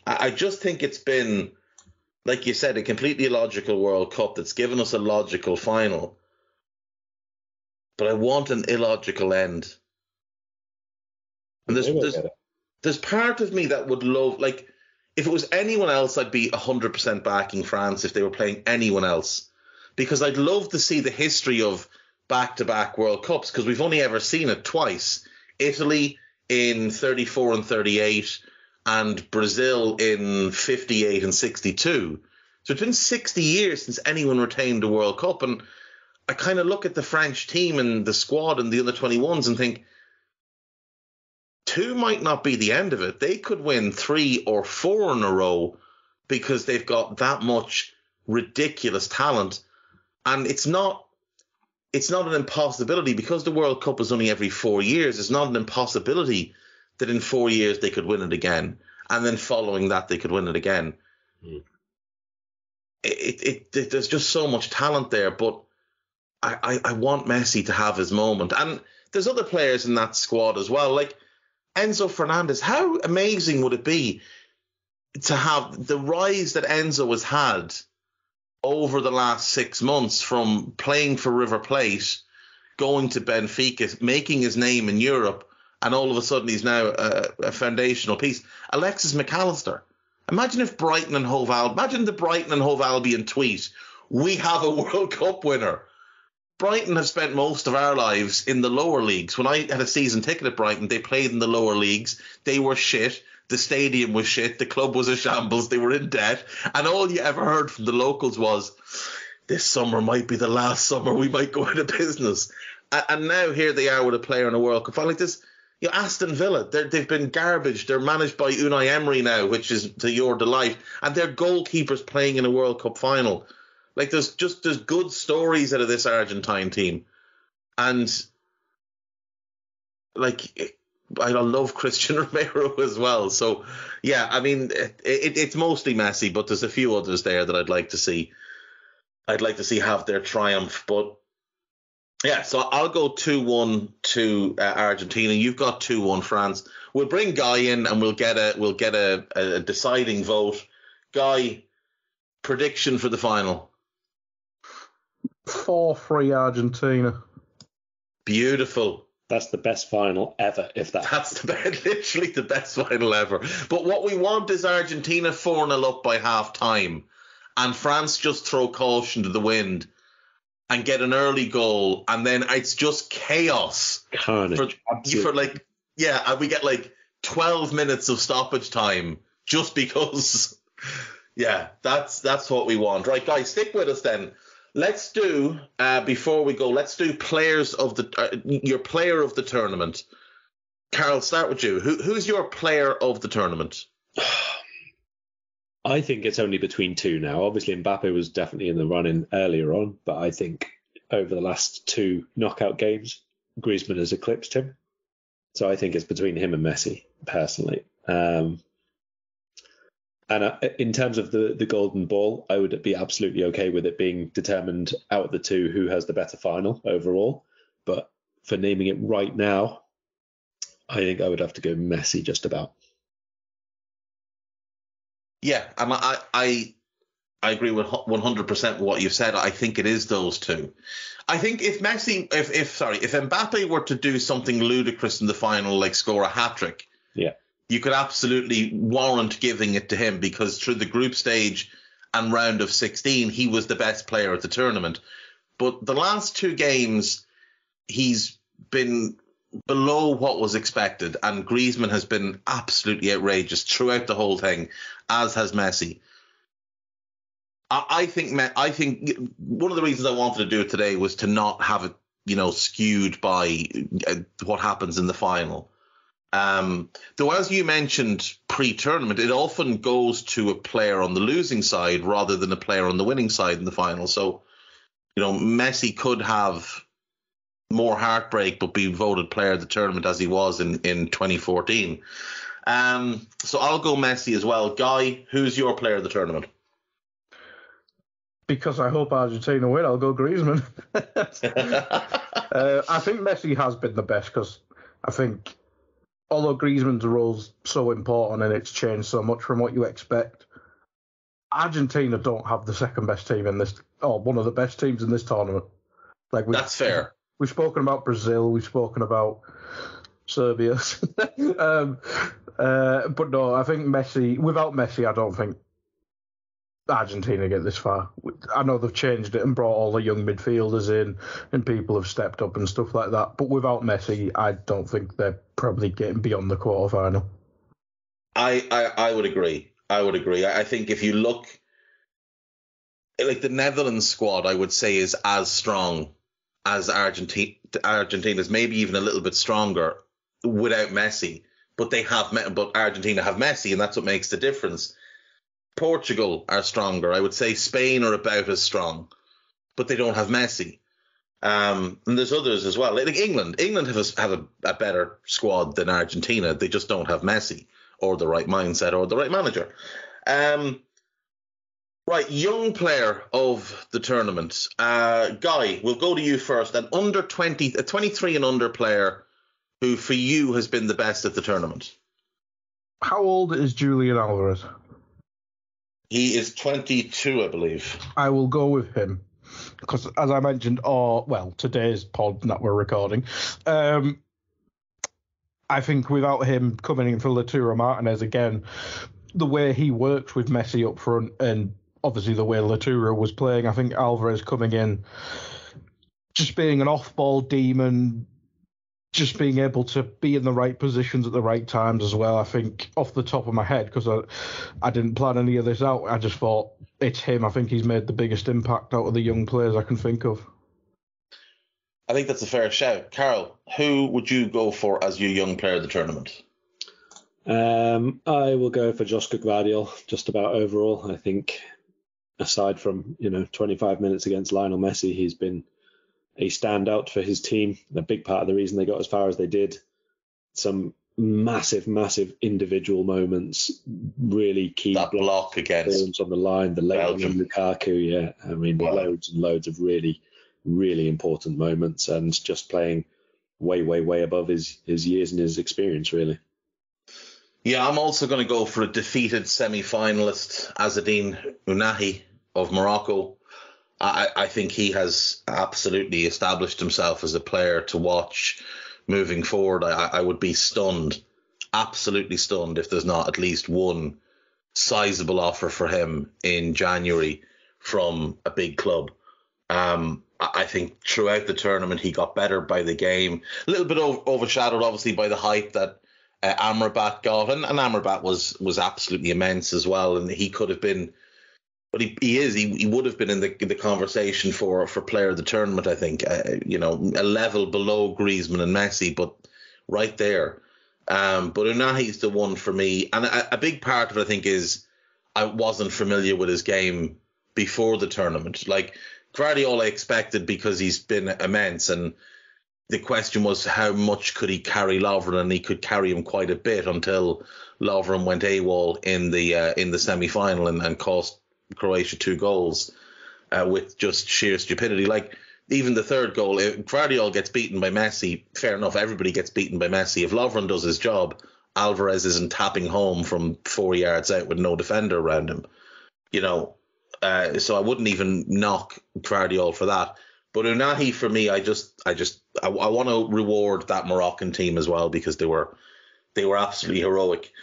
I just think it's been, like you said, a completely illogical World Cup that's given us a logical final. But I want an illogical end. And there's part of me that would love, like, if it was anyone else, I'd be 100% backing France if they were playing anyone else. Because I'd love to see the history of back-to-back World Cups, because we've only ever seen it twice. Italy in 34 and 38, and Brazil in 58 and 62. So it's been 60 years since anyone retained a World Cup, and I kind of look at the French team and the squad and the under 21s and think, two might not be the end of it. They could win 3 or 4 in a row because they've got that much ridiculous talent. And it's not an impossibility, because the World Cup is only every 4 years. It's not an impossibility that in 4 years they could win it again, and then following that they could win it again. Mm. There's just so much talent there, but I want Messi to have his moment. And there's other players in that squad as well, like Enzo Fernandez. How amazing would it be to have the rise that Enzo has had over the last 6 months, from playing for River Plate, going to Benfica, making his name in Europe, and all of a sudden he's now a foundational piece. Alexis McAllister. Imagine if Brighton and Hove Albion, imagine the Brighton and Hove Albion tweet, "We have a World Cup winner." Brighton have spent most of our lives in the lower leagues. When I had a season ticket at Brighton, they played in the lower leagues. They were shit. The stadium was shit. The club was a shambles. They were in debt. And all you ever heard from the locals was, this summer might be the last summer. We might go out of business. And now here they are with a player in a World Cup. Like this, Aston Villa, they've been garbage. They're managed by Unai Emery now, which is to your delight, and their goalkeepers playing in a World Cup final. Like there's good stories out of this Argentine team, and like I love Christian Romero as well. So yeah, I mean it's mostly Messi, but there's a few others there that I'd like to see. I'd like to see have their triumph, but yeah. So I'll go 2-1 to Argentina. You've got 2-1 France. We'll bring Guy in and we'll get a deciding vote. Guy, prediction for the final. 4-3 Argentina. Beautiful. That's the best final ever, if that. That's literally the best final ever. But what we want is Argentina 4-0 up by half time, and France just throw caution to the wind and get an early goal, and then it's just chaos. Carnage. And we get like 12 minutes of stoppage time just because. Yeah, that's what we want. Right, guys, stick with us then. Let's do, before we go, let's do players of your player of the tournament. Karl, start with you. Who's your player of the tournament? I think it's only between two now. Obviously, Mbappe was definitely in the running earlier on, but I think over the last two knockout games, Griezmann has eclipsed him. So I think it's between him and Messi, personally. And in terms of the golden ball, I would be absolutely okay with it being determined out of the two who has the better final overall. But for naming it right now, I think I would have to go Messi just about. Yeah, and I agree with 100% with what you've said. I think it is those two. I think if Mbappe were to do something ludicrous in the final, like score a hat-trick, yeah, you could absolutely warrant giving it to him, because through the group stage and round of 16, he was the best player at the tournament. But the last two games, he's been below what was expected, and Griezmann has been absolutely outrageous throughout the whole thing, as has Messi. I think one of the reasons I wanted to do it today was to not have it, skewed by what happens in the final. Though, as you mentioned pre-tournament, it often goes to a player on the losing side rather than a player on the winning side in the final. So, Messi could have more heartbreak but be voted player of the tournament as he was in 2014. So I'll go Messi as well. Guy, who's your player of the tournament? Because I hope Argentina win, I'll go Griezmann. I think Messi has been the best, because I think although Griezmann's role's so important and it's changed so much from what you expect, Argentina don't have the second best team in this, or one of the best teams in this tournament. That's fair. We've spoken about Brazil, we've spoken about Serbia. But no, I think Messi, without Messi, I don't think Argentina get this far. I know they've changed it and brought all the young midfielders in and people have stepped up and stuff like that, but without Messi, I don't think they're probably getting beyond the quarterfinal. I would agree. I think if you look, like the Netherlands squad, I would say is as strong as Argentina's, maybe even a little bit stronger without Messi, but Argentina have Messi, and that's what makes the difference. Portugal are stronger. I would say Spain are about as strong, but they don't have Messi. And there's others as well. Like England have a better squad than Argentina. They just don't have Messi or the right mindset or the right manager. Right, young player of the tournament. Guy, we'll go to you first. An under 20, a 23 and under player who for you has been the best at the tournament. How old is Julian Alvarez? He is 22, I believe. I will go with him because, as I mentioned, today's pod that we're recording, I think without him coming in for Lautaro Martinez again, the way he works with Messi up front and obviously the way Lautaro was playing, I think Alvarez coming in, just being an off-ball demon, just being able to be in the right positions at the right times as well. I think off the top of my head, because I didn't plan any of this out, I just thought it's him. I think he's made the biggest impact out of the young players I can think of. I think that's a fair shout. Karl, who would you go for as your young player of the tournament? I will go for Josko Gvardiol, just about overall. I think aside from, 25 minutes against Lionel Messi, he's been a standout for his team. A big part of the reason they got as far as they did. Some massive, massive individual moments, really key. That block against on the line, the late Belgium. one on Lukaku, yeah. I mean, loads and loads of really, really important moments, and just playing way, way, way above his years and his experience, really. Yeah, I'm also going to go for a defeated semi-finalist, Azzedine Ounahi of Morocco. I think he has absolutely established himself as a player to watch moving forward. I would be stunned, absolutely stunned, if there's not at least one sizable offer for him in January from a big club. I think throughout the tournament he got better by the game. A little bit overshadowed, obviously, by the hype that Amrabat got, and Amrabat was absolutely immense as well, and he could have been, but he would have been in the conversation for player of the tournament. I think a level below Griezmann and Messi, but right there. But Ounahi's the one for me, and a big part of it, I think, is I wasn't familiar with his game before the tournament. Like Guardiola expected, because he's been immense, and the question was how much could he carry Lovren, and he could carry him quite a bit until Lovren went AWOL in the semi-final and cost Croatia 2 goals with just sheer stupidity. Like even the third goal, if Guardiola gets beaten by Messi, fair enough, everybody gets beaten by Messi. If Lovren does his job, Alvarez isn't tapping home from 4 yards out with no defender around him. So I wouldn't even knock Guardiola for that. But Ounahi, for me, I want to reward that Moroccan team as well, because they were absolutely heroic.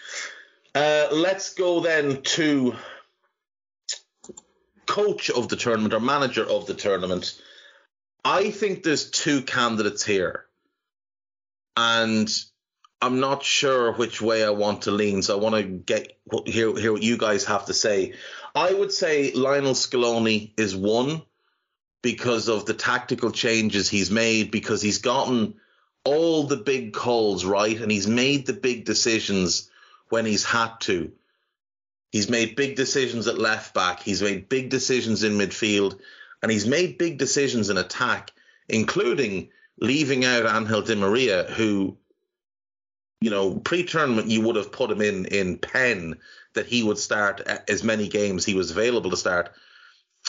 Let's go then to coach of the tournament, or manager of the tournament. I think there's two candidates here, and I'm not sure which way I want to lean, so I want to hear what you guys have to say. I would say Lionel Scaloni is one, because of the tactical changes he's made, because he's gotten all the big calls right, and he's made the big decisions when he's had to. He's made big decisions at left back, he's made big decisions in midfield, and he's made big decisions in attack, including leaving out Angel Di Maria, who, pre-tournament you would have put him in pen that he would start as many games he was available to start.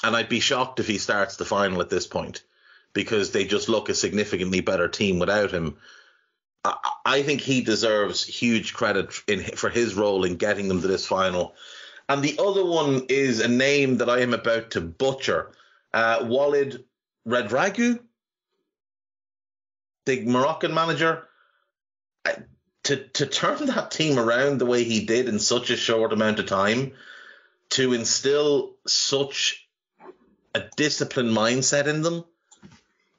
And I'd be shocked if he starts the final at this point, because they just look a significantly better team without him. I think he deserves huge credit for his role in getting them to this final. And the other one is a name that I am about to butcher. Walid Regragui, the Moroccan manager. To turn that team around the way he did in such a short amount of time, to instill such a disciplined mindset in them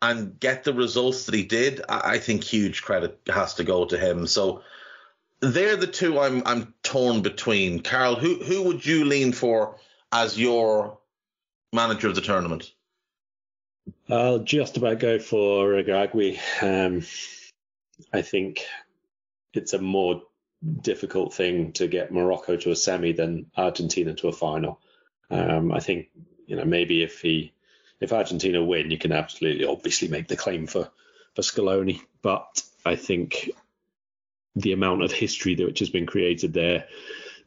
and get the results that he did, I think huge credit has to go to him. So they're the two I'm torn between. Karl, who would you lean for as your manager of the tournament? I'll just about go for Regragui. I think it's a more difficult thing to get Morocco to a semi than Argentina to a final. I think, maybe if Argentina win, you can absolutely obviously make the claim for Scaloni. But I think the amount of history which has been created there,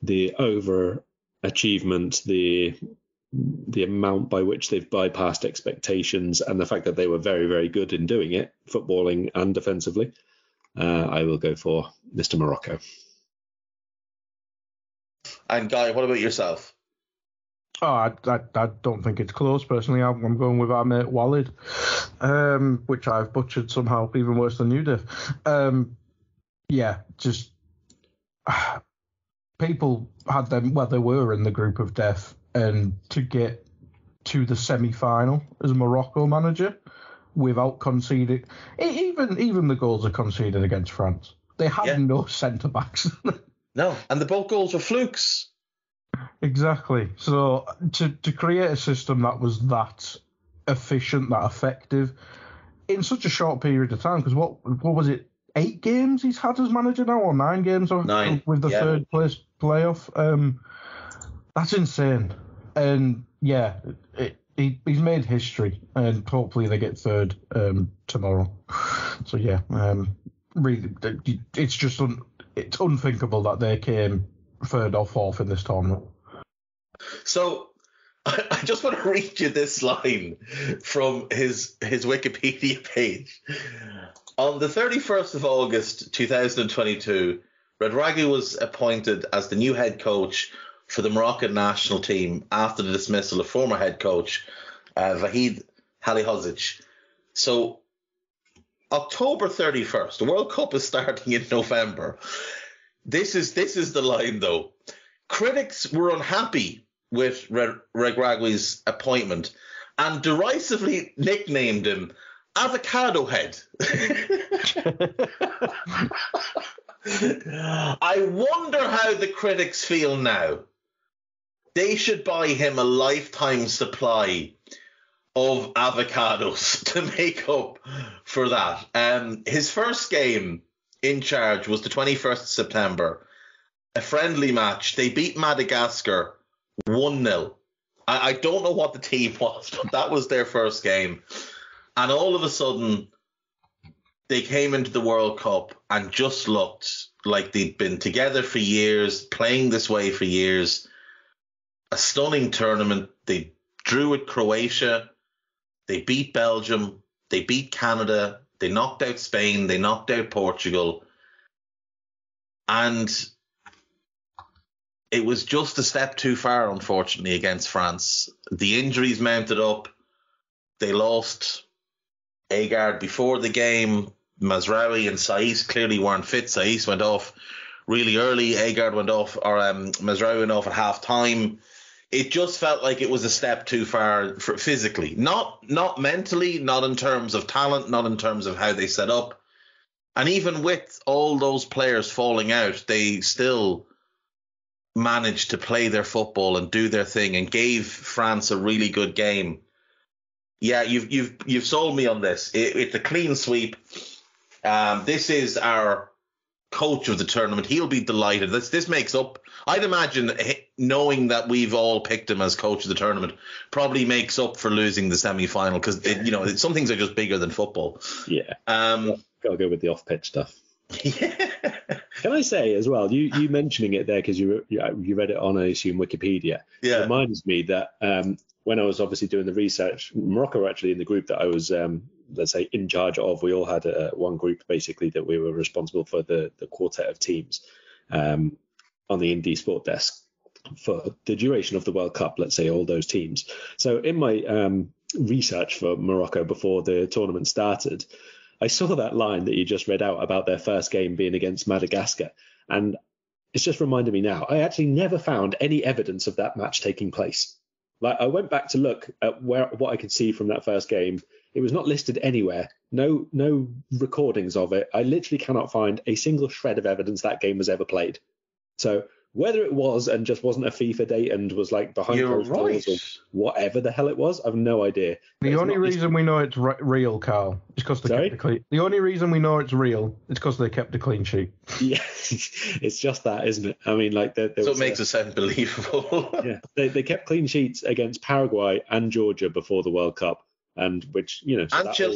the overachievement, the amount by which they've bypassed expectations, and the fact that they were very, very good in doing it, footballing and defensively, I will go for Mr. Morocco. And Guy, what about yourself? Oh, I don't think it's close, personally. I'm going with our mate Walid, which I've butchered somehow, even worse than you did. Just people had them, they were in the group of death, and to get to the semi-final as a Morocco manager without conceding, even the goals are conceded against France. They had no centre-backs. No, and both goals were flukes. Exactly. So to create a system that was that efficient, that effective, in such a short period of time, because what was it, 8 games he's had as manager now, or 9 games 9, with the third place playoff? That's insane. And yeah, he's made history, and hopefully they get third tomorrow. So yeah, really, it's just it's unthinkable that they came third or fourth in this tournament. So I just want to read you this line from his Wikipedia page. On the 31st of August 2022, Regragui was appointed as the new head coach for the Moroccan national team after the dismissal of former head coach Vahid Halilhodžić. So October 31st, the World Cup is starting in November. This is the line, though. Critics were unhappy with Regragui's appointment and derisively nicknamed him Avocado Head. I wonder how the critics feel now. They should buy him a lifetime supply of avocados to make up for that. His first game in charge was the 21st of September, a friendly match. They beat Madagascar 1-0. I don't know what the team was, but that was their first game. And all of a sudden, they came into the World Cup and just looked like they'd been together for years, playing this way for years. A stunning tournament. They drew with Croatia. They beat Belgium. They beat Canada. They knocked out Spain. They knocked out Portugal. And it was just a step too far, unfortunately, against France. The injuries mounted up. They lost Agard before the game. Mazraoui and Saiss clearly weren't fit. Saiss went off really early. Agard went off, or Mazraoui went off at half time. It just felt like it was a step too far for physically, not mentally, not in terms of talent, not in terms of how they set up. And even with all those players falling out, they still managed to play their football and do their thing and gave France a really good game. Yeah, you've sold me on this. It's a clean sweep. This is our coach of the tournament. He'll be delighted. This makes up, I'd imagine, knowing that we've all picked him as coach of the tournament probably makes up for losing the semi-final, because some things are just bigger than football. Yeah. Gotta go with the off-pitch stuff. Yeah. Can I say as well, you mentioning it there because you read it on, I assume, Wikipedia. Yeah. It reminds me that when I was obviously doing the research, Morocco were actually in the group that I was, let's say, in charge of. We all had one group basically that we were responsible for the quartet of teams on the Indie Sport desk for the duration of the World Cup, let's say, all those teams. So in my research for Morocco before the tournament started, I saw that line that you just read out about their first game being against Madagascar. And it's just reminded me now, I actually never found any evidence of that match taking place. Like, I went back to look at what I could see from that first game. It was not listed anywhere. No recordings of it. I literally cannot find a single shred of evidence that game was ever played. So whether it was and just wasn't a FIFA date and was like behind closed doors or whatever the hell it was, I've no idea. The only reason we know it's real, Karl, is because they kept the clean. The only reason we know it's real is because they kept a clean sheet. Yeah, it's just that, isn't it? I mean, like, so it makes it sound believable. Yeah, they kept clean sheets against Paraguay and Georgia before the World Cup, and which, you know, so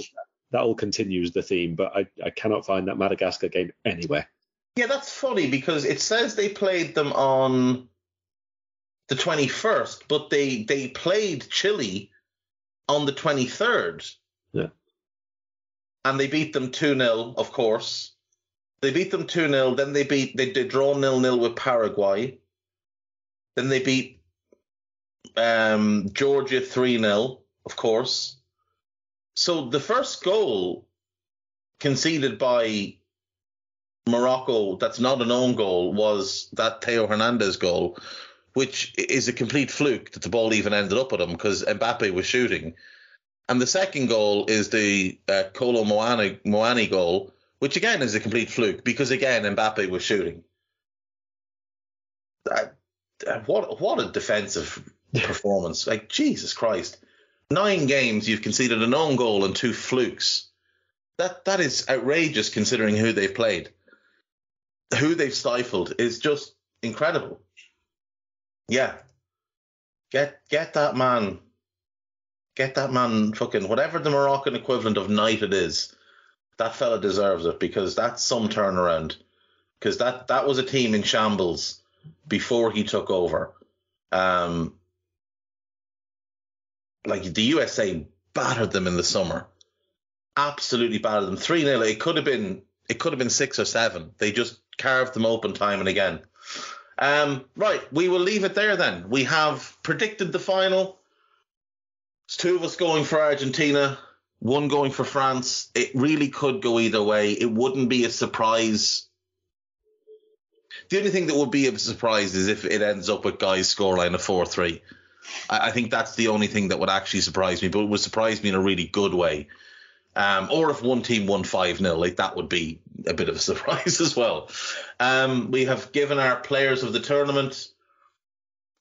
that all continues the theme. But I cannot find that Madagascar game anywhere. Yeah, that's funny because it says they played them on the 21st, but they played Chile on the 23rd. Yeah. And they beat them 2-0, of course. They beat them 2-0, then they draw 0-0 with Paraguay. Then they beat Georgia 3-0, of course. So the first goal conceded by Morocco, that's not an own goal, was that Theo Hernandez goal, which is a complete fluke that the ball even ended up at him because Mbappe was shooting. And the second goal is the Kolo Muani goal, which again is a complete fluke because, again, Mbappe was shooting. What a defensive performance. Like, Jesus Christ. 9 games, you've conceded an own goal and 2 flukes. That is outrageous considering who they've played. Who they've stifled is just incredible. Yeah. Get that man fucking whatever the Moroccan equivalent of knighted is. That fella deserves it, because that's some turnaround. Because that was a team in shambles before he took over. Like the USA battered them in the summer. Absolutely battered them. 3-0. It could have been 6 or 7. They just carved them open time and again. Right, we will leave it there then. We have predicted the final. It's 2 of us going for Argentina, 1 going for France. It really could go either way. It wouldn't be a surprise. The only thing that would be a surprise is if it ends up with Guy's scoreline of 4-3. I think that's the only thing that would actually surprise me, but it would surprise me in a really good way. Or if one team won 5-0, like that would be a bit of a surprise as well. We have given our players of the tournament,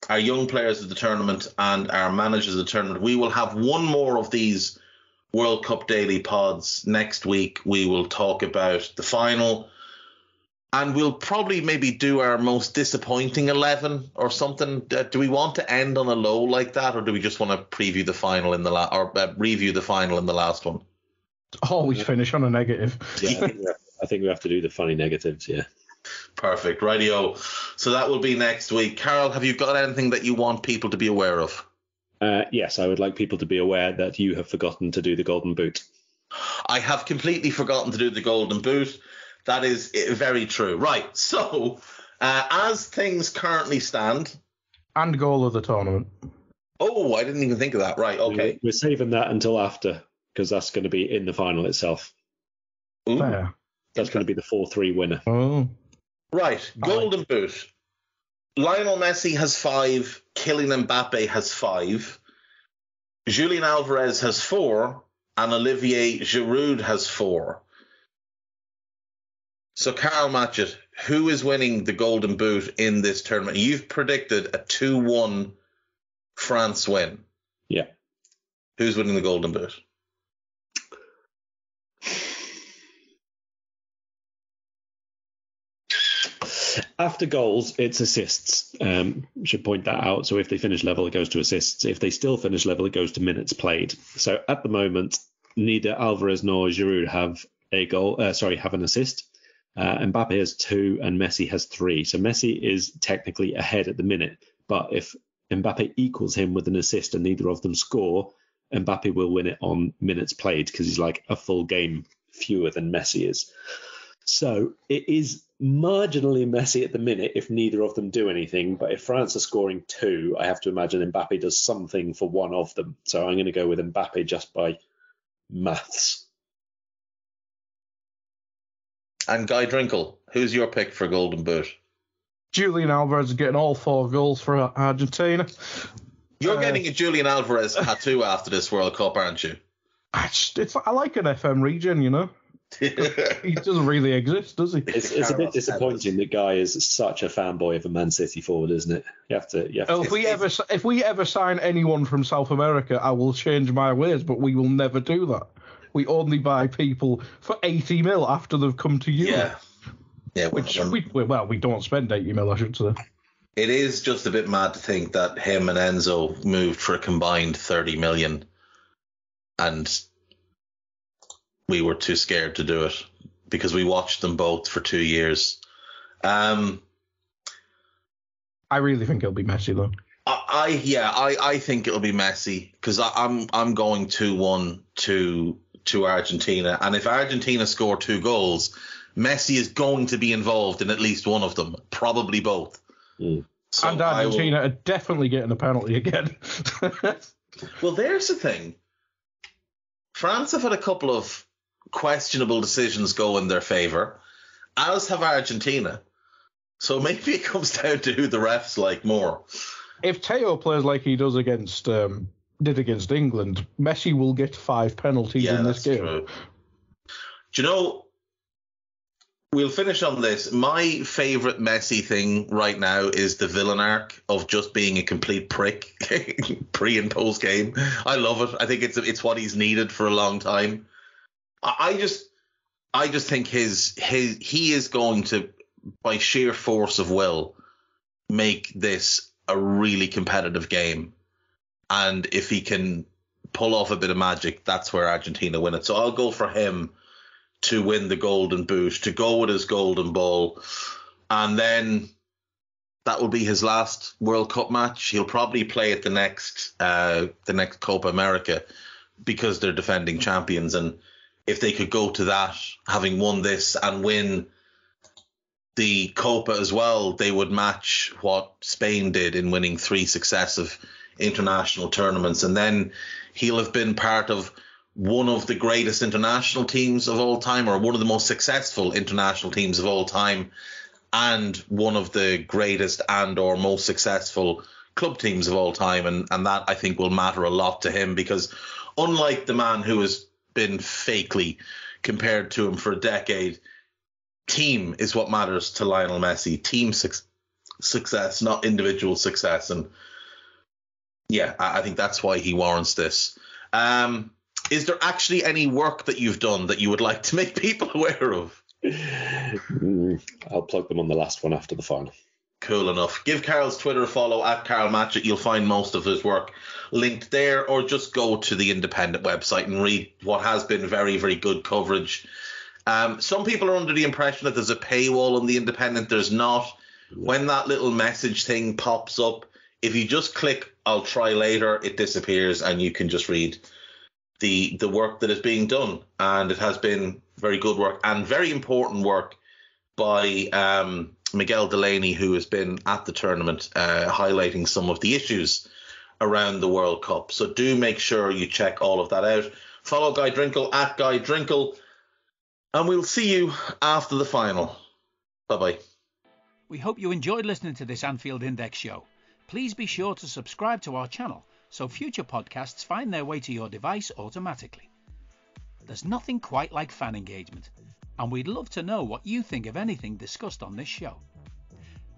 our young players of the tournament, and our managers of the tournament. We will have one more of these World Cup daily pods next week. We will talk about the final, and we'll probably maybe do our most disappointing 11 or something. Do we want to end on a low like that, or do we just want to preview the final in the review the final in the last one? Always finish on a negative. Yeah, I think we have to do the funny negatives, yeah. Perfect. Rightio. So that will be next week. Karl, have you got anything that you want people to be aware of? Yes, I would like people to be aware that you have forgotten to do the Golden Boot. I have completely forgotten to do the Golden Boot. That is very true. Right. So, as things currently stand... And goal of the tournament. Oh, I didn't even think of that. Right, okay. We're saving that until after, because that's going to be in the final itself. Ooh. Fair. That's going to be the 4-3 winner. Oh. Right, Golden Boot. Lionel Messi has 5. Kylian Mbappe has 5. Julian Alvarez has 4. And Olivier Giroud has 4. So, Karl Matchett, who is winning the Golden Boot in this tournament? You've predicted a 2-1 France win. Yeah. Who's winning the Golden Boot? After goals, it's assists. Should point that out. So if they finish level, it goes to assists. If they still finish level, it goes to minutes played. So at the moment, neither Alvarez nor Giroud have have an assist. Mbappe has 2 and Messi has 3. So Messi is technically ahead at the minute. But if Mbappe equals him with an assist and neither of them score, Mbappe will win it on minutes played because he's like a full game fewer than Messi is. So it is marginally Messi at the minute if neither of them do anything. But if France are scoring 2, I have to imagine Mbappe does something for one of them. So I'm going to go with Mbappe just by maths. And Guy Drinkle, who's your pick for Golden Boot? Julian Alvarez is getting all 4 goals for Argentina. You're getting a Julian Alvarez tattoo after this World Cup, aren't you? I like an FM region, you know. He doesn't really exist, does he? It's a bit disappointing that Guy is such a fanboy of a Man City forward, isn't it? You have to. If we ever sign anyone from South America, I will change my ways, but we will never do that. We only buy people for 80 mil after they've come to Europe. Yeah. We don't spend 80 mil, I should say. It is just a bit mad to think that him and Enzo moved for a combined 30 million, and we were too scared to do it because we watched them both for 2 years. I really think it'll be Messi though. I think it'll be Messi because I'm going 2-1 to Argentina, and if Argentina score 2 goals, Messi is going to be involved in at least one of them, probably both. So and Argentina are definitely getting a penalty again. Well, there's the thing. France have had a couple of questionable decisions go in their favour, as have Argentina. So maybe it comes down to who the refs like more. If Teo plays like he does against England, Messi will get 5 penalties in this game. True. Do you know, we'll finish on this. My favourite Messi thing right now is the villain arc of just being a complete prick pre and post game. I love it. I think it's what he's needed for a long time. I just think he is going to, by sheer force of will, make this a really competitive game. And if he can pull off a bit of magic, that's where Argentina win it. So I'll go for him to win the Golden Boot, to go with his Golden Ball. And then that will be his last World Cup match. He'll probably play at the next Copa America because they're defending champions. And if they could go to that, having won this and win the Copa as well, they would match what Spain did in winning 3 successive international tournaments. And then he'll have been part of one of the greatest international teams of all time, or one of the most successful international teams of all time, and one of the greatest and or most successful club teams of all time. And that, I think, will matter a lot to him, because unlike the man who has been fakely compared to him for a decade, team is what matters to Lionel Messi. Team success, not individual success. And yeah, I think that's why he warrants this. Is there actually any work that you've done that you would like to make people aware of? I'll plug them on the last one after the final. Cool enough. Give Karl's Twitter a follow, @KarlMatchit. You'll find most of his work linked there, or just go to the Independent website and read what has been very, very good coverage. Some people are under the impression that there's a paywall on the Independent. There's not. When that little message thing pops up, if you just click "I'll try later," it disappears and you can just read the work that is being done. And it has been very good work and very important work by Miguel Delaney, who has been at the tournament, highlighting some of the issues around the World Cup. So do make sure you check all of that out. Follow Guy Drinkle @GuyDrinkle, and we'll see you after the final. Bye-bye. We hope you enjoyed listening to this Anfield Index show. Please be sure to subscribe to our channel so future podcasts find their way to your device automatically. There's nothing quite like fan engagement, and we'd love to know what you think of anything discussed on this show.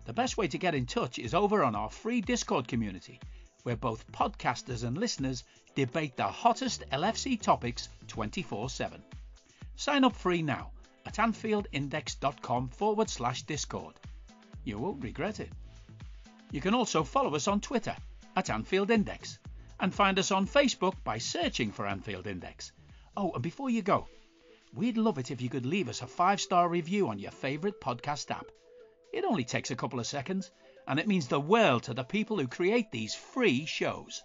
The best way to get in touch is over on our free Discord community, where both podcasters and listeners debate the hottest LFC topics 24/7. Sign up free now at AnfieldIndex.com/Discord. You won't regret it. You can also follow us on Twitter @Anfield Index, and find us on Facebook by searching for Anfield Index. Oh, and before you go, we'd love it if you could leave us a 5-star review on your favourite podcast app. It only takes a couple of seconds, and it means the world to the people who create these free shows.